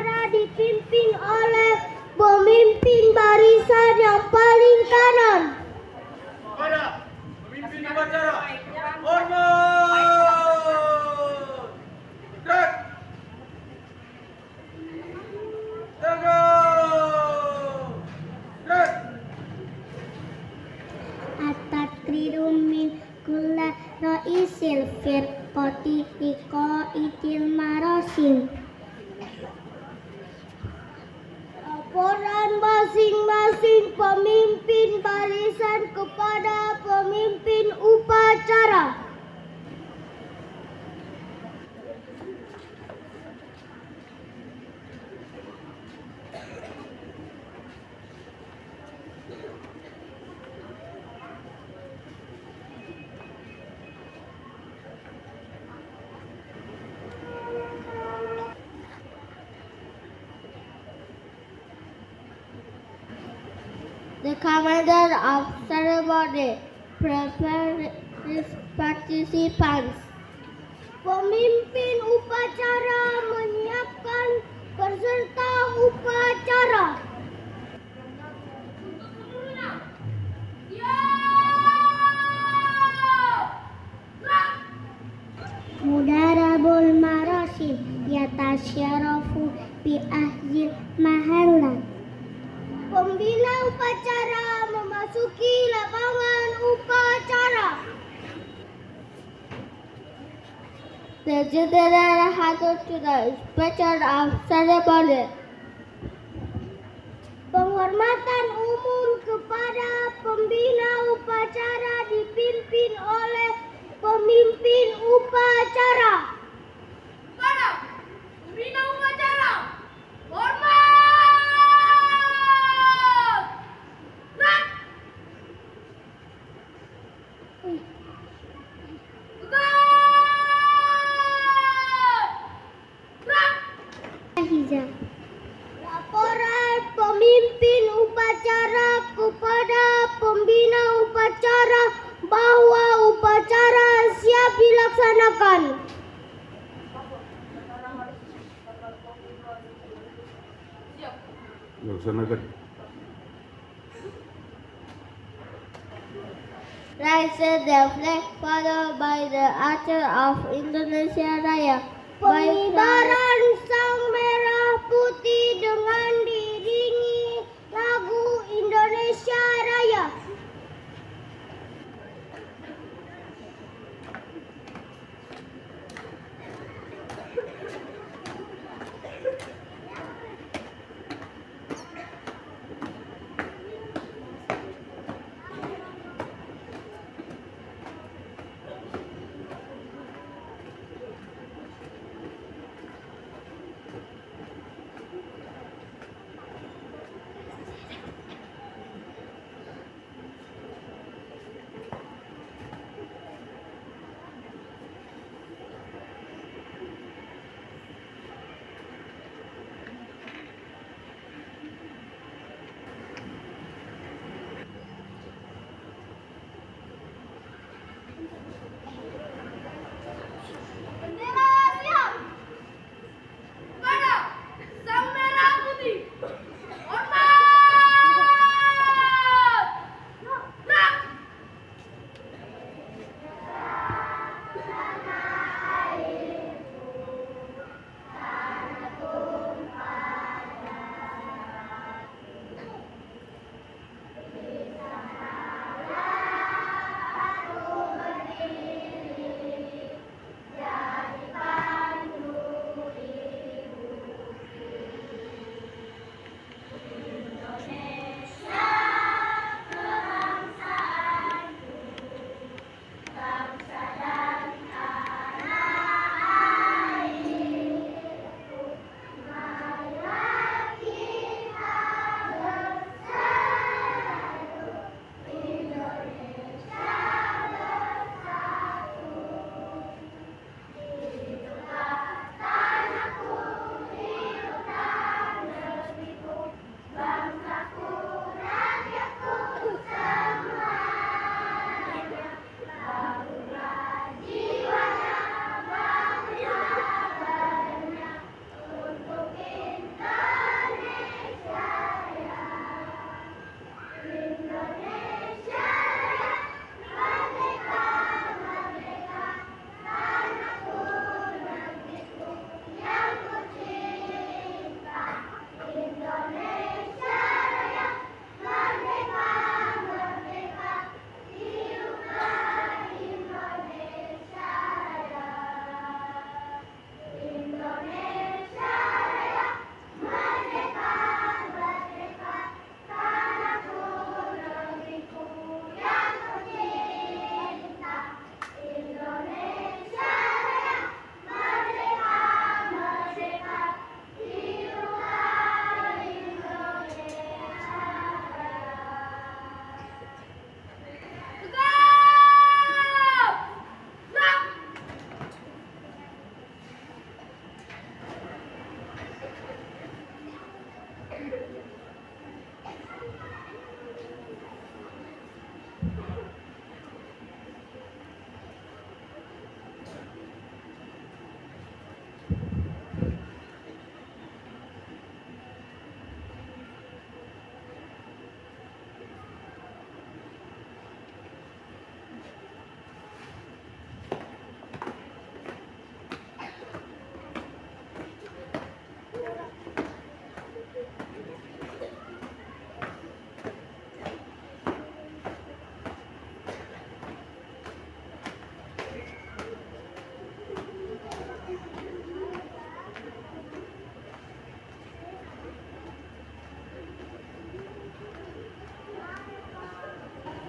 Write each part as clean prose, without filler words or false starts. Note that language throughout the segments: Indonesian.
upacara dipimpin oleh pemimpin barisan yang paling kanan. Kepada pemimpin upacara, hormat. Gerak. Tegak. Gerak. At-takriru min kulla ra'isil firqati liqa'itil marasim. Laporan masing-masing pemimpin barisan kepada pemimpin upacara. The commander of ceremony prepares participants. Pemimpin upacara menyiapkan peserta upacara. Mudarabul marasim yatasyarafu bi ahzil mahallat. Pembina upacara memasuki lapangan upacara. The general hadir to the inspection of ceremony. Penghormatan umum kepada pembina upacara dipimpin oleh pemimpin upacara. Kepada pembina upacara, hormat. Gerak. Tegak. Gerak. Laporan pemimpin upacara kepada pembina upacara bahwa upacara siap dilaksanakan. Laksanakan. Raise the flag followed by the Archer of Indonesia Raya. Pengibaran sang merah putih dengan diiringi lagu Indonesia Raya.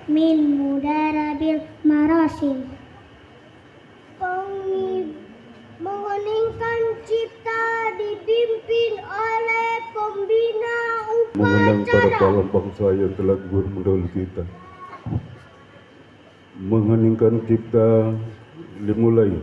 min mudarabil marasim. Mengeningkan cipta dipimpin oleh pembina Mengenang para upacara. pahlawan bangsa yang telah gugur mendahului kita. Mengheningkan cipta dimulai.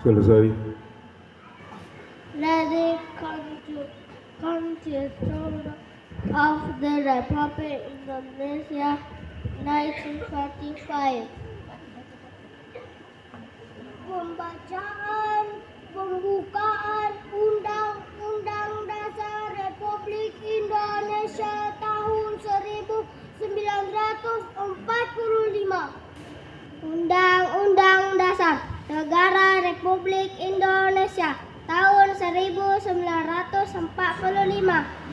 Selesai. Let the Constitution of the Republic Indonesia 1945. Pembacaan pembukaan Undang-Undang Dasar Republik Indonesia tahun 1945. Undang-Undang Dasar Negara Republik Indonesia tahun 1945.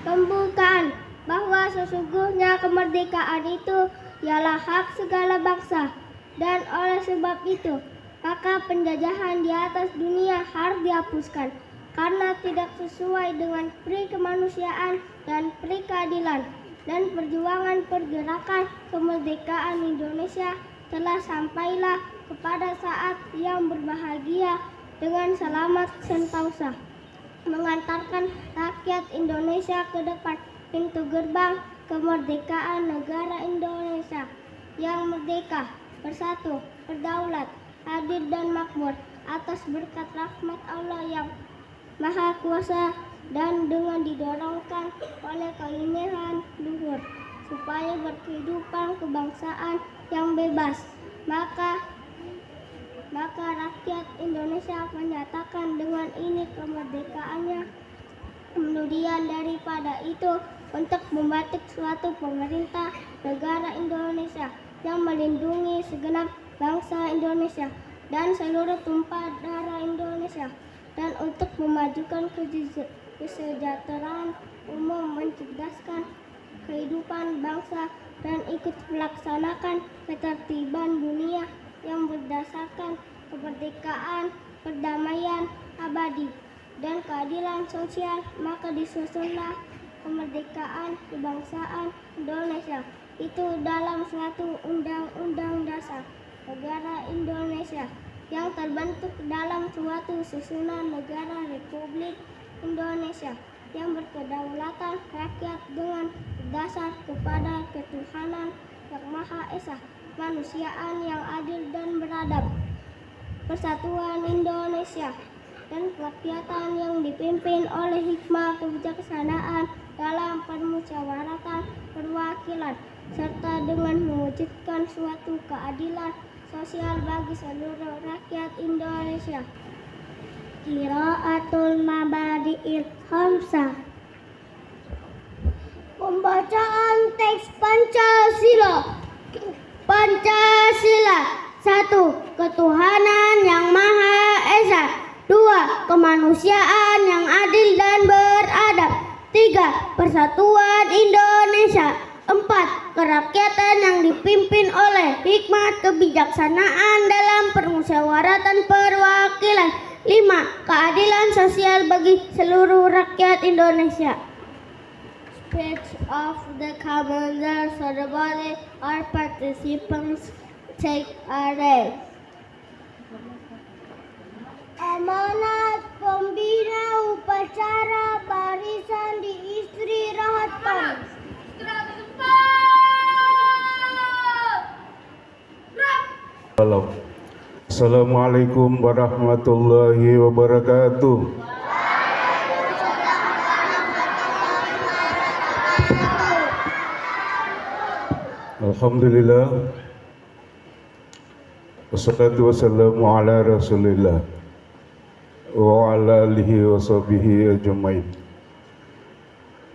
Pembukaan bahwa sesungguhnya kemerdekaan itu ialah hak segala bangsa, dan oleh sebab itu maka penjajahan di atas dunia harus dihapuskan karena tidak sesuai dengan pri kemanusiaan dan pri keadilan, dan perjuangan pergerakan kemerdekaan Indonesia telah sampailah kepada saat yang berbahagia dengan selamat sentosa, mengantarkan rakyat Indonesia ke depan pintu gerbang kemerdekaan negara Indonesia yang merdeka, bersatu, berdaulat, adil dan makmur atas berkat rahmat Allah yang Maha Kuasa, dan dengan didorongkan oleh keinginan luhur supaya berkehidupan kebangsaan yang bebas, maka rakyat Indonesia menyatakan dengan ini kemerdekaannya. Kemudian daripada itu, untuk membentuk suatu pemerintah negara Indonesia yang melindungi segenap bangsa Indonesia dan seluruh tumpah darah Indonesia, dan untuk memajukan kesejahteraan umum, mencerdaskan kehidupan bangsa, dan ikut melaksanakan ketertiban dunia yang berdasarkan kemerdekaan, perdamaian abadi, dan keadilan sosial, maka disusunlah kemerdekaan kebangsaan Indonesia itu dalam suatu undang-undang dasar negara Indonesia yang terbentuk dalam suatu susunan negara Republik Indonesia yang berkedaulatan rakyat dengan berdasar kepada ketuhanan yang Maha Esa, kemanusiaan yang adil dan beradab, persatuan Indonesia, dan kerakyatan yang dipimpin oleh hikmah kebijaksanaan dalam permusyawaratan perwakilan, serta dengan mewujudkan suatu keadilan sosial bagi seluruh rakyat Indonesia. Qiraatul Mabadi'il Khamsah. Pembacaan teks Pancasila. Pancasila. 1. Ketuhanan yang Maha Esa. 2. Kemanusiaan yang adil dan beradab. 3. Persatuan Indonesia. 4. Kerakyatan yang dipimpin oleh hikmat kebijaksanaan dalam permusyawaratan perwakilan. 5. Keadilan sosial bagi seluruh rakyat Indonesia. Speech of the Commander of the Body or participants take a rest. Amanat pembina upacara barisan diistirahatkan. Assalamualaikum warahmatullahi wabarakatuh. Alhamdulillah. Wassalatu wassalamu ala rasulillah wa ala alihi wa sahbihi ajmain.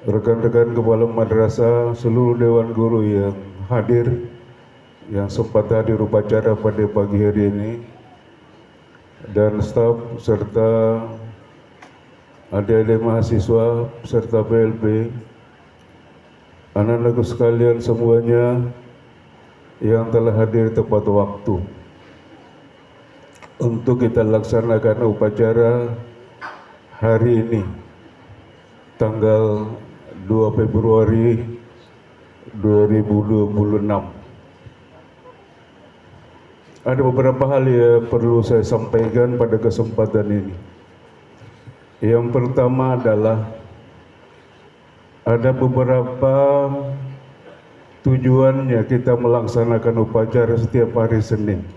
Rekan-rekan kepala madrasah, seluruh dewan guru yang hadir, yang sempat hadir upacara pada pagi hari ini, dan staf serta adik-adik mahasiswa serta PLP, anak-anakku sekalian semuanya yang telah hadir tepat waktu untuk kita laksanakan upacara hari ini, tanggal 2 Februari 2026. Ada beberapa hal yang perlu saya sampaikan pada kesempatan ini. Yang pertama adalah ada beberapa tujuannya kita melaksanakan upacara setiap hari Senin.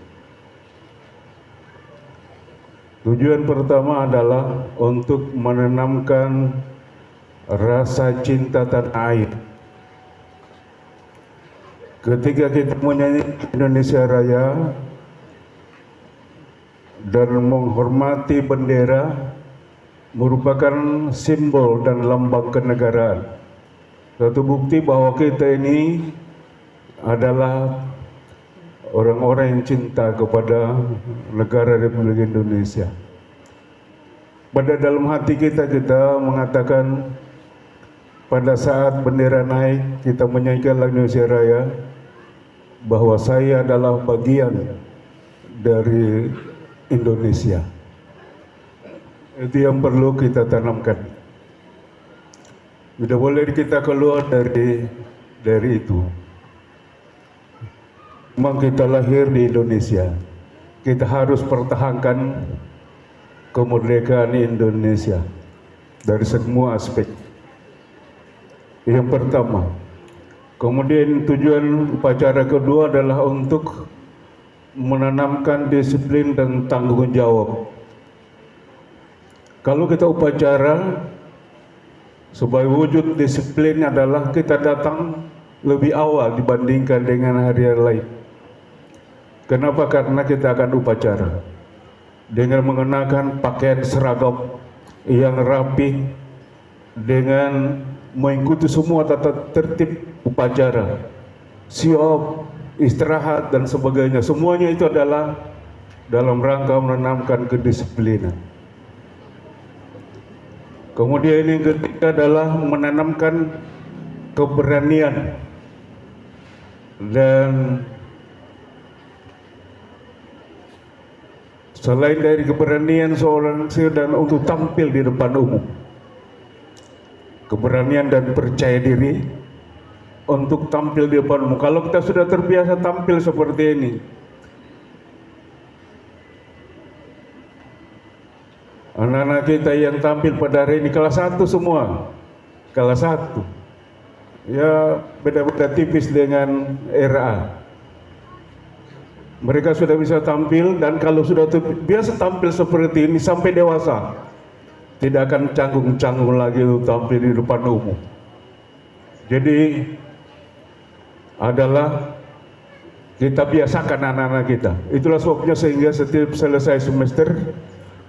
Tujuan pertama adalah untuk menanamkan rasa cinta tanah air. Ketika kita menyanyi Indonesia Raya dan menghormati bendera, merupakan simbol dan lambang kenegaraan. Satu bukti bahwa kita ini adalah orang-orang yang cinta kepada negara Republik Indonesia. Pada dalam hati kita mengatakan, pada saat bendera naik, kita menyanyikan lagu Indonesia Raya, bahwa saya adalah bagian dari Indonesia. Itu yang perlu kita tanamkan. Tidak boleh kita keluar dari itu. Memang kita lahir di Indonesia, kita harus pertahankan kemerdekaan Indonesia dari semua aspek. Yang pertama. Kemudian tujuan upacara kedua adalah untuk menanamkan disiplin dan tanggung jawab. Kalau kita upacara, sebagai wujud disiplin adalah kita datang lebih awal dibandingkan dengan hari-hari lain. Kenapa? Karena kita akan upacara dengan mengenakan pakaian seragam yang rapi, dengan mengikuti semua tata tertib upacara, siap, istirahat dan sebagainya. Semuanya itu adalah dalam rangka menanamkan kedisiplinan. Kemudian yang ketiga adalah menanamkan keberanian dan selain dari keberanian seorang dan untuk tampil di depan umum, keberanian dan percaya diri untuk tampil di depan umum. Kalau kita sudah terbiasa tampil seperti ini, anak-anak kita yang tampil pada hari ini kelas 1 semua, kelas 1, ya beda-beda tipis dengan RA. Mereka sudah bisa tampil, dan kalau sudah biasa tampil seperti ini sampai dewasa, tidak akan canggung-canggung lagi untuk tampil di depan umum. Jadi adalah kita biasakan anak-anak kita. Itulah sebabnya sehingga setiap selesai semester,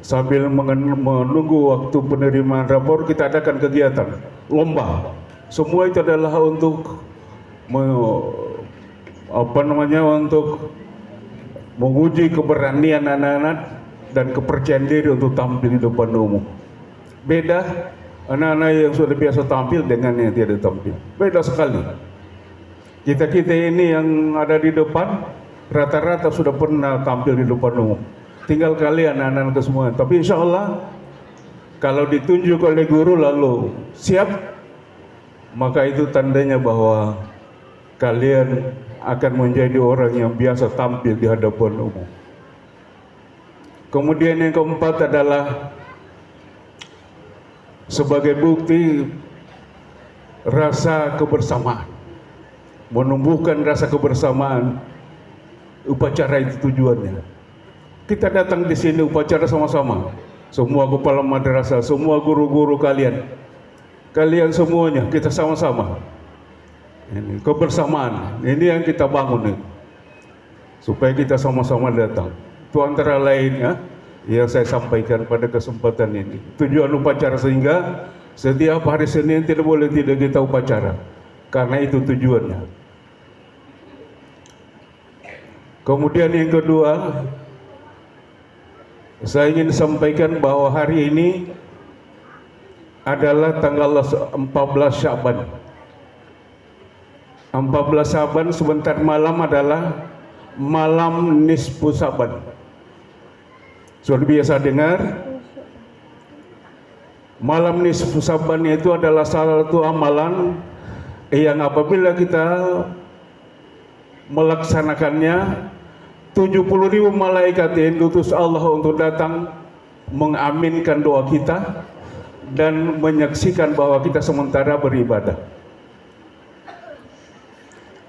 sambil menunggu waktu penerimaan rapor, kita adakan kegiatan lomba. Semua itu adalah untuk untuk menguji keberanian anak-anak dan kepercayaan diri untuk tampil di depan umum. Beda anak-anak yang sudah biasa tampil dengan yang tidak tampil. Beda sekali. Kita ini yang ada di depan rata-rata sudah pernah tampil di depan umum. tinggal kalian anak-anak semua. Tapi insya Allah kalau ditunjuk oleh guru lalu siap, maka itu tandanya bahwa kalian akan menjadi orang yang biasa tampil di hadapan umum. Kemudian yang keempat adalah sebagai bukti rasa kebersamaan, menumbuhkan rasa kebersamaan. Upacara itu tujuannya. Kita datang di sini upacara sama-sama. Semua kepala madrasah, semua guru-guru kalian semuanya kita sama-sama. Ini kebersamaan. Ini yang kita bangun nih. Supaya kita sama-sama datang. Itu antara lainnya yang saya sampaikan pada kesempatan ini. Tujuan upacara sehingga setiap hari Senin tidak boleh tidak kita upacara. Karena itu tujuannya. Kemudian yang kedua, saya ingin sampaikan bahwa hari ini adalah tanggal 14 Sya'ban. 14 Sya'ban sebentar malam adalah malam nisfu Sya'ban. Sudah biasa dengar? Malam nisfu Sya'ban itu adalah salah satu amalan yang apabila kita melaksanakannya 70.000 malaikat yang diutus Allah untuk datang mengaminkan doa kita dan menyaksikan bahwa kita sementara beribadah.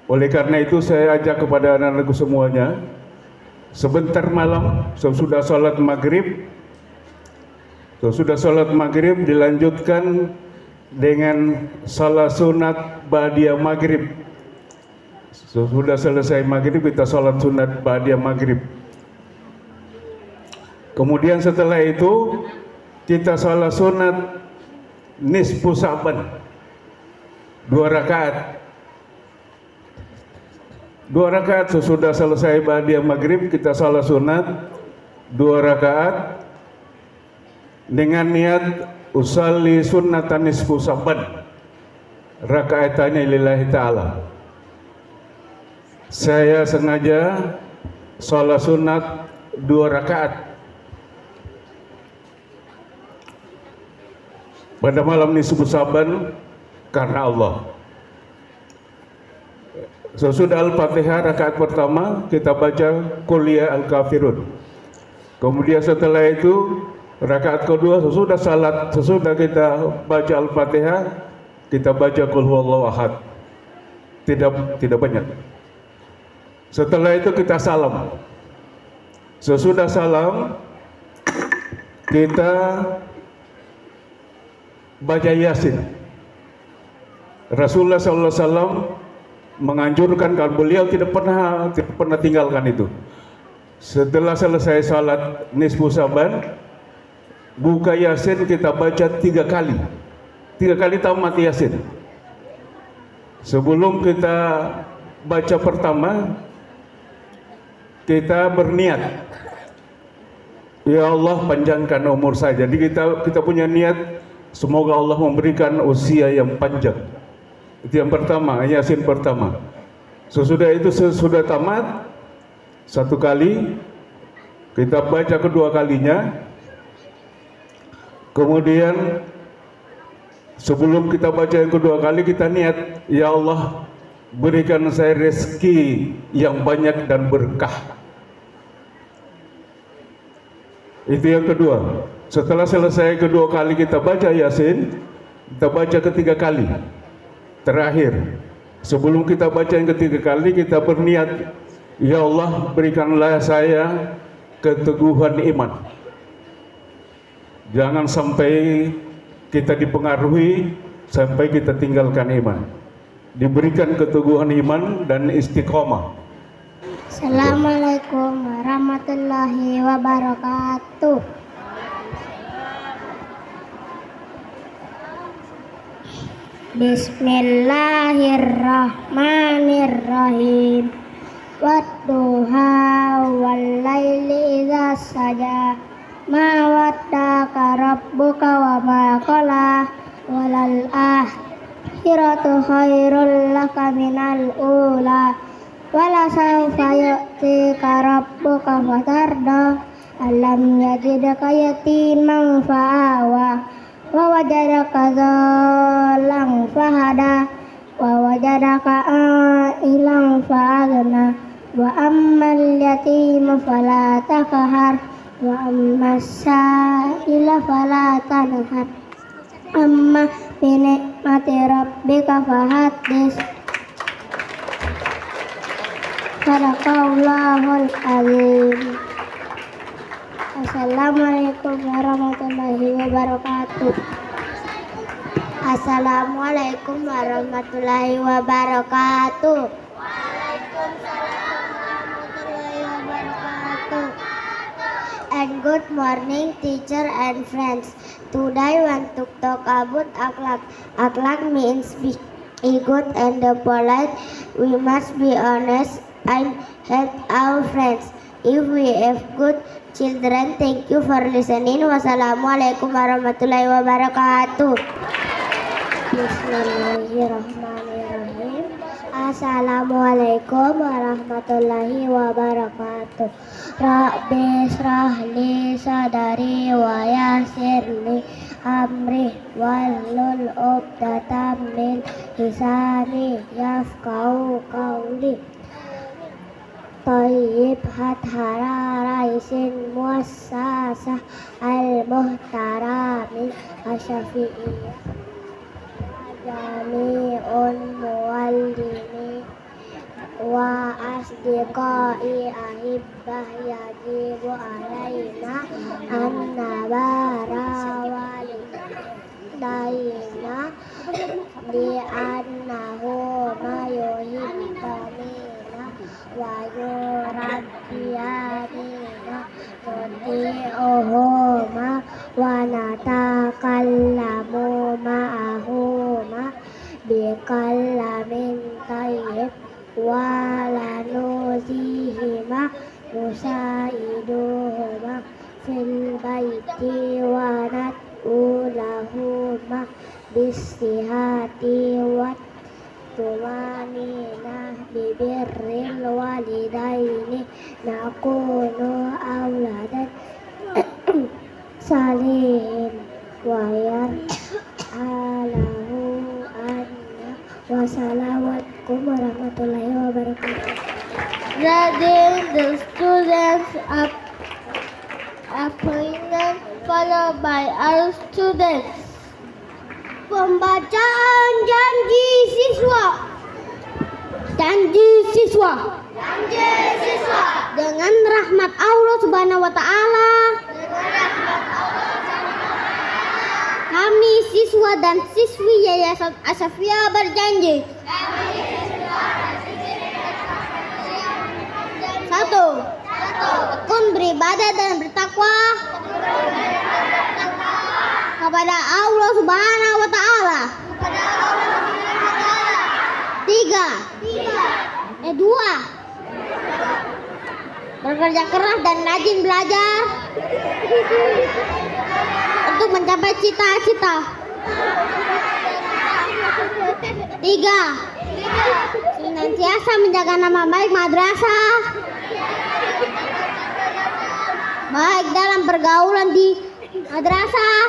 Oleh karena itu saya ajak kepada anak-anakku semuanya, sebentar malam sesudah sholat maghrib dilanjutkan dengan salat sunat ba'diyah maghrib. Sesudah selesai maghrib kita salat sunat ba'diyah maghrib. Kemudian setelah itu kita salat sunat nisfu Sya'ban 2 rakaat. 2 rakaat sesudah selesai ba'diyah maghrib kita salat sunat 2 rakaat dengan niat usalli sunnatan nisfu Sya'ban rakaatannya lillahi ta'ala. Saya sengaja salat sunat 2 rakaat pada malam nisfu Sya'ban karena Allah. Sesudah Al-Fatihah rakaat pertama kita baca Qul ya al-kafirun. Kemudian setelah itu rakaat kedua sesudah kita baca Al-Fatihah kita baca Qul huwallahu ahad. Tidak banyak. Setelah itu kita salam. Sesudah salam kita baca Yasin. Rasulullah SAW menganjurkan, kalau beliau tidak pernah tinggalkan itu. Setelah selesai salat nisfu Sya'ban, buka Yasin kita baca 3 kali. 3 kali tamat Yasin. Sebelum kita baca pertama, kita berniat, ya Allah panjangkan umur saya. Jadi kita punya niat, semoga Allah memberikan usia yang panjang. Itu yang pertama, Yasin pertama. Sesudah itu sesudah tamat 1 kali, kita baca kedua kalinya. Kemudian sebelum kita baca yang kedua kali kita niat, ya Allah berikan saya rezeki yang banyak dan berkah. Itu yang kedua. Setelah selesai kedua kali kita baca Yasin, kita baca ketiga kali. Terakhir, sebelum kita baca yang ketiga kali kita berniat, ya Allah berikanlah saya keteguhan iman. Jangan sampai kita dipengaruhi sampai kita tinggalkan iman. Diberikan keteguhan iman dan istiqomah. Assalamualaikum warahmatullahi wabarakatuh. Bismillahirrahmanirrahim. Wadduha wal-laili idza saja. Ma waddaka rabbuka wa ma qala. Walal akhiratu khairul laka minal ula. Wala sawfa yu'tika rabbuka fatarda. Alam yajidaka yatiman fa'awa wa wajadaka dhalan fahada wa wajadaka ilang fa'agna wa ammal yatima fala taqhar wa ammas sa'ila fala tanhar amma bi ni'mati rabbika fahaddits. Sadaqallahul azim. Assalamualaikum warahmatullahi wabarakatuh. Assalamualaikum warahmatullahi wabarakatuh. Waalaikumsalam warahmatullahi wabarakatuh. And good morning, teacher and friends. Today I want to talk about akhlak. Akhlak means be good and polite. We must be honest and help our friends. If we have good children, thank you for listening. Wassalamualaikum warahmatullahi wabarakatuh. Bismillahirrahmanirrahim. Assalamualaikum warahmatullahi wabarakatuh. Rabbi shrah li sadari wa yassir li amri wahlul 'uqdatam min lisani yafqahu qawli. Thayyib hathara raisin muassasah al-muhtaramin asyafi'iyah jami'un muallimi wa asdiqai ahibbah yajibu alaina annabara walidaina di annahu ma yuhibbamina wa yurabbiyamina nuti'uhuma wa natakallamu ma'ahuma bikallamin tayyib wa lanuzihima nusaiduhuma fil baiti wa nat'u lahuma bisihati wa tumanina bibirril walidaini nakunu awladan salihin wa yar'alahu anna. Wassalamualaikum warahmatullahi wabarakatuh. Grading the students appointment followed by our students. Pembacaan janji siswa. Janji siswa. Janji siswa. Dengan rahmat Allah Subhanahu wa taala. Kami siswa dan siswi Yayasan Asyafia berjanji. Satu. Tekun beribadah dan bertakwa kepada Allah Subhanahu wa taala. Tiga. Dua. Bekerja keras dan rajin belajar untuk mencapai cita-cita. Tiga. Senantiasa menjaga nama baik madrasah, baik dalam pergaulan di madrasah,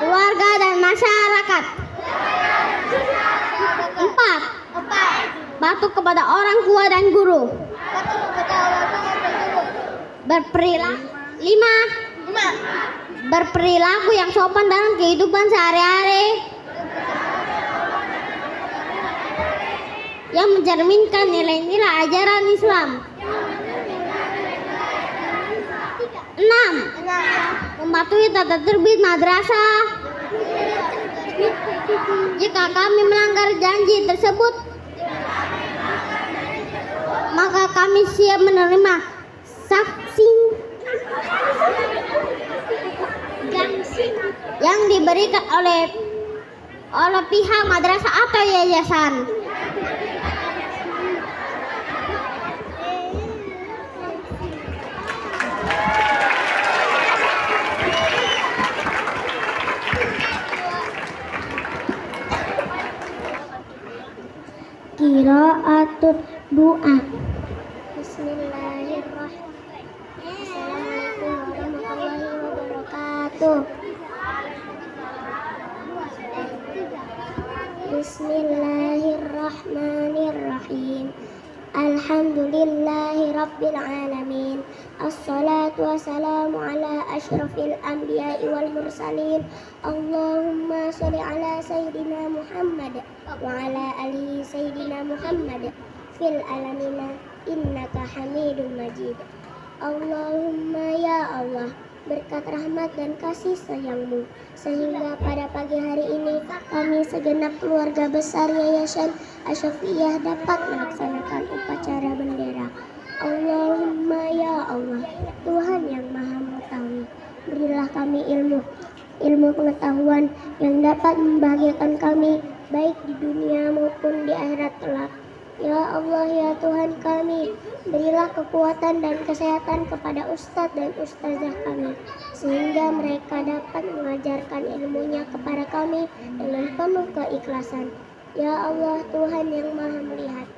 keluarga dan masyarakat. Empat. Patuh kepada orang tua dan guru. Lima. Berperilaku yang sopan dalam kehidupan sehari-hari, yang mencerminkan nilai-nilai ajaran Islam. 6. Mematuhi tata tertib madrasah. Jika kami melanggar janji tersebut, maka kami siap menerima sanksi yang diberikan oleh pihak madrasah atau yayasan. Qiraatul du'a. Bismillahirrahmanirrahim. Assalamualaikum warahmatullahi wabarakatuh. Bismillahirrahmanirrahim. Alhamdulillahi rabbil alamin. Assalatu wassalamu ala asyrafil anbiya'i wal mursalin. Allahumma sholli ala sayyidina Muhammad wa ala alihi sayyidina Muhammad fil alamina innaka hamidum majid. Allahumma ya Allah, berkat rahmat dan kasih sayang-Mu, sehingga pada pagi hari ini kami segenap keluarga besar Yayasan Asy-Syafi'iyah dapat melaksanakan upacara bendera. Allahumma ya Allah, Tuhan yang Maha Mengetahui, berilah kami ilmu pengetahuan yang dapat membahagiakan kami baik di dunia maupun di akhirat kelak. Ya Allah, ya Tuhan kami, berilah kekuatan dan kesehatan kepada ustadz dan ustazah kami, sehingga mereka dapat mengajarkan ilmunya kepada kami dengan penuh keikhlasan. Ya Allah, Tuhan yang Maha Melihat,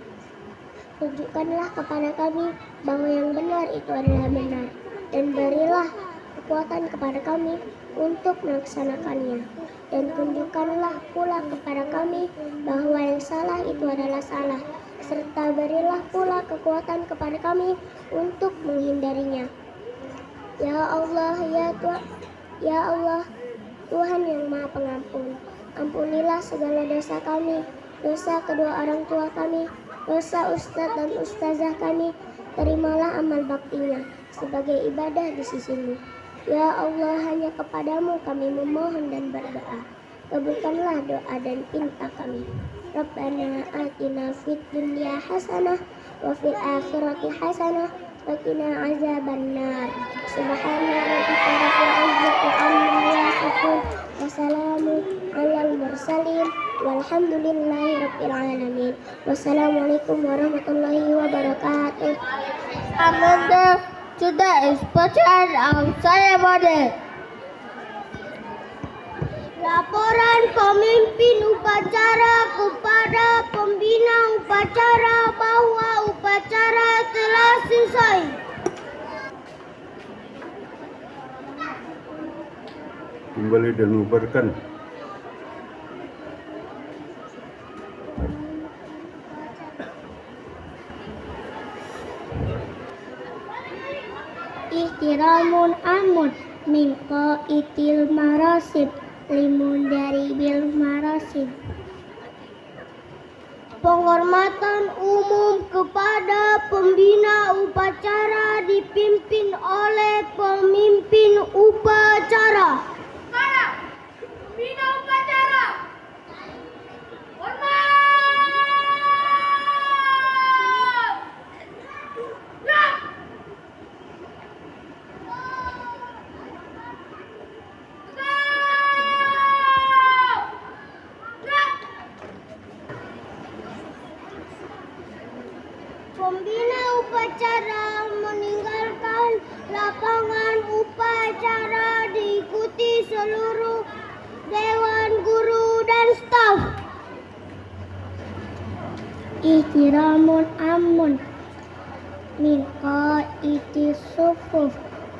tunjukkanlah kepada kami bahwa yang benar itu adalah benar, dan berilah kekuatan kepada kami untuk melaksanakannya, dan tunjukkanlah pula kepada kami bahwa yang salah itu adalah salah, serta berilah pula kekuatan kepada kami untuk menghindarinya. Ya Allah, ya Allah, Tuhan yang Maha Pengampun, ampunilah segala dosa kami, dosa kedua orang tua kami, dosa ustadz dan ustazah kami. Terimalah amal baktinya sebagai ibadah di sisi-Mu. Ya Allah, hanya kepadamu kami memohon dan berdoa. Kabulkanlah doa dan pinta kami. Rabbana atina fid dunya hasanah wa fil akhirati hasanah wa qina azabannar. Subhana rabbika rabbil izzati amma yasifun wa salamun alal mursalin walhamdulillahi rabbil alamin. Wassalamualaikum warahmatullahi wabarakatuh. Amanda, today's bacaan of ceremony. Laporan pemimpin upacara kepada pembina upacara bahwa upacara telah selesai. Kembali dan mengubarkan. Ihtiramun amun min qaitil marasib limun dari bil marasib. Penghormatan umum kepada pembina upacara dipimpin oleh pemimpin upacara. Sekarang, pembina upacara. Hormat. Gerak. Pembina upacara meninggalkan lapangan upacara diikuti seluruh dewan guru dan staf. Ihtiramun amun min qaitis sufuf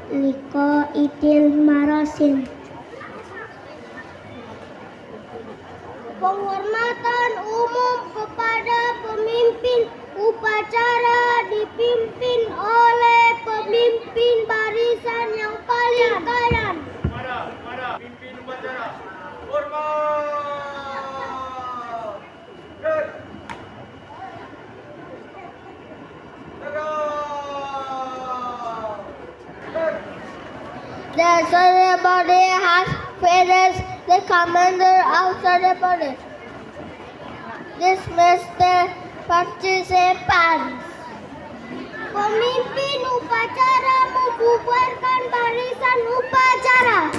liqaitil marasin. Penghormatan umum kepada pemimpin upacara dipimpin oleh pemimpin barisan yang paling kanan. Pada pimpin upacara. Hormat. Gerak. The ceremony has finished. The commander of ceremony dismiss the participants. Pemimpin upacara membubarkan barisan upacara.